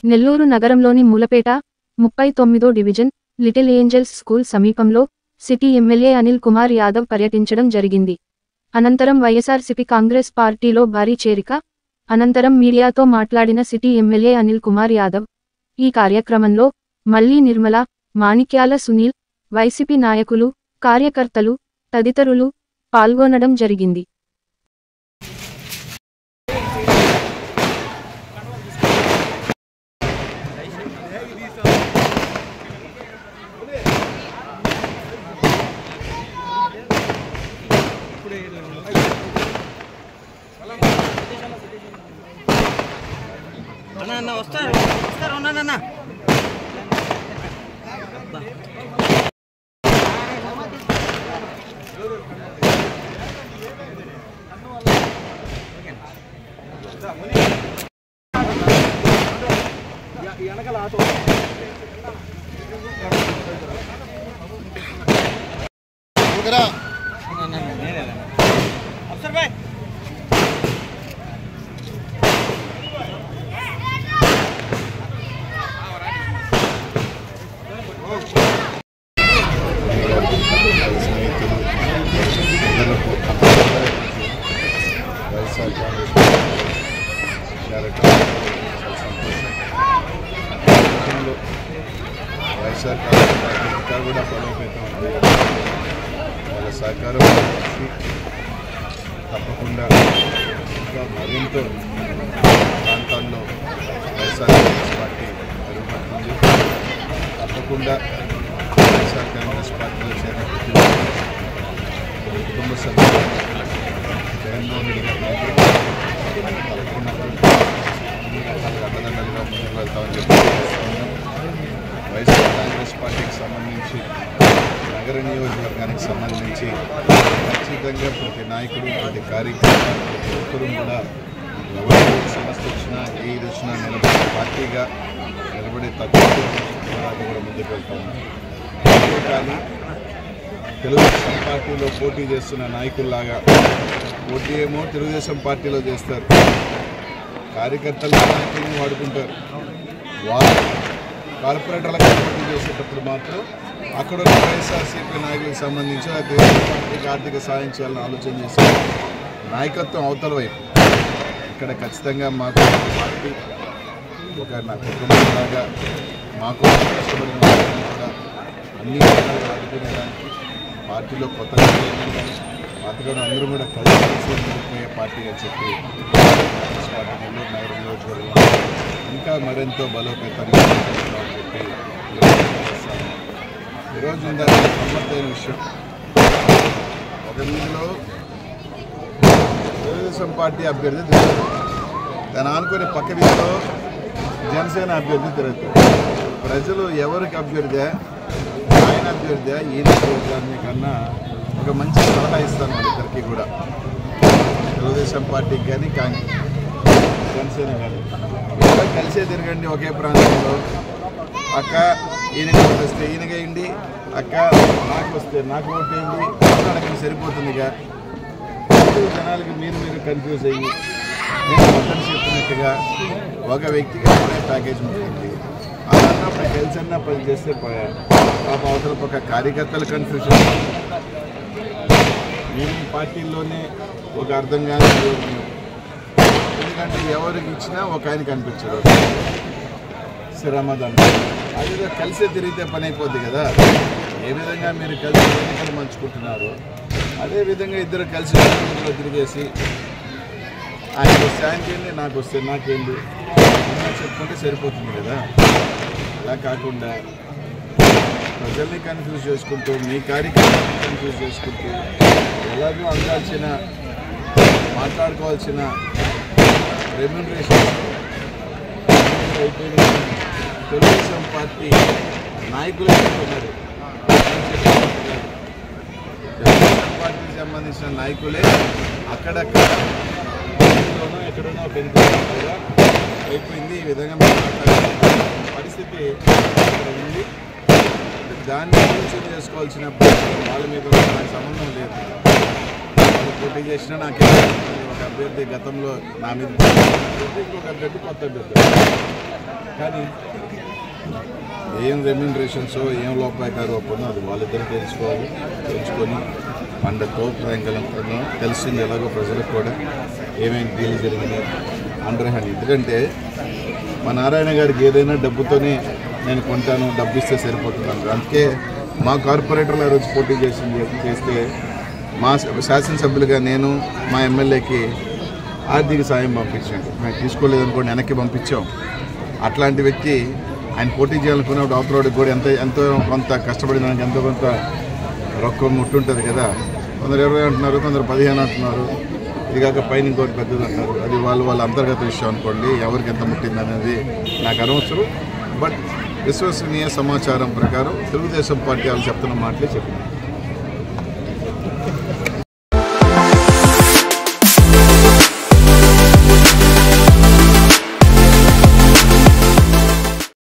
నెల్లూరు నగరంలోని మూలపేట 39వ division Little Angels School సమీపంలో సిటీ ఎమ్మెల్యే అనిల్ కుమార్ యాదవ్ పర్యటించడం జరిగింది. అనంతరం వైఎస్ఆర్సీపీ కాంగ్రెస్ పార్టీలో భారీ చేరిక అనంతరం మీడియాతో మాట్లాడిన సిటీ ఎమ్మెల్యే అనిల్ కుమార్ యాదవ్ ఈ కార్యక్రమంలో మల్లి నిర్మల, మాణిక్యాల సునీల్, వైసీపీ నాయకులు, కార్యకర్తలు తదితరులు పాల్గొనడం జరిగింది. అన్న వస్తారు అన్న అఫ్సర్ భాయ్ వైఎస్ఆర్ ఇంకా కూడా బలోపేతం వాళ్ళ సహకారం తప్పకుండా ఇంకా మరింత ప్రాంతాల్లో వైఎస్ఆర్ కాంగ్రెస్ పార్టీ మెరుగుపడుతుంది. తప్పకుండా వైఎస్ఆర్ కాంగ్రెస్ పార్టీలో చేరిన కుటుంబ సభ్యులు జగన్మోహన్ రెడ్డి గారి తప్పకుండా అండదండలుగా ముందుకు వెళ్తామని చెప్పి వైఎస్ఆర్ కాంగ్రెస్ పార్టీకి సంబంధించి నగర నియోజకవర్గానికి సంబంధించి ఖచ్చితంగా ప్రతి నాయకుడు, ప్రతి కార్యకర్త, ప్రతి ఒక్కరూ కూడా ఎవరు సమస్య వచ్చినా ఏది వచ్చినా నిలబడే పార్టీగా నిలబడే తక్కువ కూడా ముందుకు వెళ్తాము. కానీ తెలుగుదేశం పార్టీలో పోటీ చేస్తున్న నాయకుల్లాగా పోటీ ఏమో తెలుగుదేశం పార్టీలో చేస్తారు, కార్యకర్తలు నాయకులను వాడుకుంటారు. వారు కార్పొరేటర్లకు పోటీ చేసేటప్పుడు మాత్రం అక్కడ వైఎస్ఆర్సీపీ నాయకులకు సంబంధించి తెలుగుదేశం పార్టీకి ఆర్థిక సాయం చేయాలని ఆలోచన చేసే నాయకత్వం అవతల వైపు. ఇక్కడ ఖచ్చితంగా మాకు పార్టీ ఒక నా కుటుంబంలాగా మాకు కష్టపడిన కూడా అన్ని రకాలుగా ఆదుకునేదానికి పార్టీలో కొత్తగా పార్టీలో అందరూ కూడా కలిసి పోయే పార్టీ అని చెప్పి కాంగ్రెస్ పార్టీ నెల్లూరు నగర నియోజకవర్గం ఇంకా మరెంతో బలోపేతంగా చెప్పి ఈరోజు దానికి గమ్మత్తైన విషయం. ఒక వీధిలో తెలుగుదేశం పార్టీ అభ్యర్థి తిరుగుతారు, దాన్ని ఆనుకునే పక్క వీధిలో జనసేన అభ్యర్థి తిరుగుతారు. ప్రజలు ఎవరికి అభ్యర్థి, ఆయన అభ్యర్థి, ఈయన అభ్యర్థి కన్నా ఒక మంచి సలహా ఇస్తాను ఇద్దరికి కూడా, తెలుగుదేశం పార్టీకి కానీ జనసేన కానీ. కలిసే తిరగండి ఒకే ప్రాంతంలో. అక్క ఈయనకి ఓటు వస్తే ఈయనకేయండి, అక్క నాకు వస్తే నాకు ఓటు వేయండి అడగండి, సరిపోతుందిగా. జనాలకి మీరు కన్ఫ్యూజ్ అయ్యి నేను మొత్తం చెప్పినట్టుగా ఒక వ్యక్తిగా ప్యాకేజ్ ఉంటుంది. అదన్నప్పుడు కలిసన్నా పని చేస్తే పాప అవతల ఒక కార్యకర్తల కన్ఫ్యూజన్, మేము పార్టీల్లోనే ఒక అర్థం కాని ఎందుకంటే ఎవరికి ఇచ్చినా ఒక ఆయన కనిపించడు శ్రమదాన్ని. అదేదో కలిసే తిరిగితే పని అయిపోద్ది కదా. ఏ విధంగా మీరు కలిసి ఎన్నికలు మంచుకుంటున్నారు అదేవిధంగా ఇద్దరు కలిసి తిరిగేసి ఆయనకు వస్తే ఆయనకేంటి, నాకు వస్తే నాకేంటి చెప్పుకుంటే సరిపోతుంది కదా. అలా కాకుండా ప్రజల్ని కన్ఫ్యూజ్ చేసుకుంటూ, మీ కార్యక్రమాన్ని కన్ఫ్యూజ్ చేసుకుంటూ, ఎలాగో అందాల్సిన మాట్లాడుకోవాల్సిన రెమ్యూనరేషన్ అయిపోయిన తెలుగుదేశం పార్టీ నాయకులే చెప్తున్నారు. తెలుగుదేశం పార్టీకి సంబంధించిన నాయకులే అక్కడక్కడ ఎక్కడోనో పెరుగుతుందా అయిపోయింది. ఈ విధంగా పరిస్థితి ఉంది. దాన్ని ఆలోచన చేసుకోవాల్సిన వాళ్ళ మీద నాకు సంబంధం లేదు. వాళ్ళు పోటీ చేసినా నాకే అభ్యర్థి గతంలో నా మీద ఇంకొక అభ్యర్థి కొత్త అభ్యర్థి. కానీ ఏం రెమ్యూనరేషన్స్ ఏం లోపాయకారు ఒప్పందో అది వాళ్ళిద్దరూ తెలుసుకొని పండగతో ప్రాంగలంతో తెలిసింది. ఎలాగో ప్రజలకు కూడా ఏమేమి డీల్ జరిగినాయి అండర్ హ్యాండ్. ఎందుకంటే మా నారాయణ గారికి ఏదైనా డబ్బుతోనే నేను కొంటాను, డబ్బు ఇస్తే సరిపోతుంది. అందుకే మా కార్పొరేటర్లు ఆ రోజు పోటీ చేస్తే మా శాసనసభ్యులుగా నేను మా ఎమ్మెల్యేకి ఆర్థిక సాయం పంపించాను. మేము తీసుకోలేదనుకోండి, వెనక్కి పంపించాం. అట్లాంటి వ్యక్తి ఆయన పోటీ చేయాలనుకున్నప్పుడు అవతలవాడికి కూడా ఎంతో కొంత కష్టపడిన దానికి ఎంతో కొంత రొక్కం ముట్టుంటుంది కదా. కొందరు 20 అంటున్నారు, కొందరు 15 అంటున్నారు. ఇది కాక పైన ఇంకోటి పెద్దది అంటారు. అది వాళ్ళ అంతర్గత విషయం అనుకోండి, ఎవరికి ఎంత ముట్టింది అనేది నాకు అనవసరం. బట్ విశ్వసనీయ సమాచారం ప్రకారం తెలుగుదేశం పార్టీ వాళ్ళు చెప్తున్న మాటలే చెప్పినారు.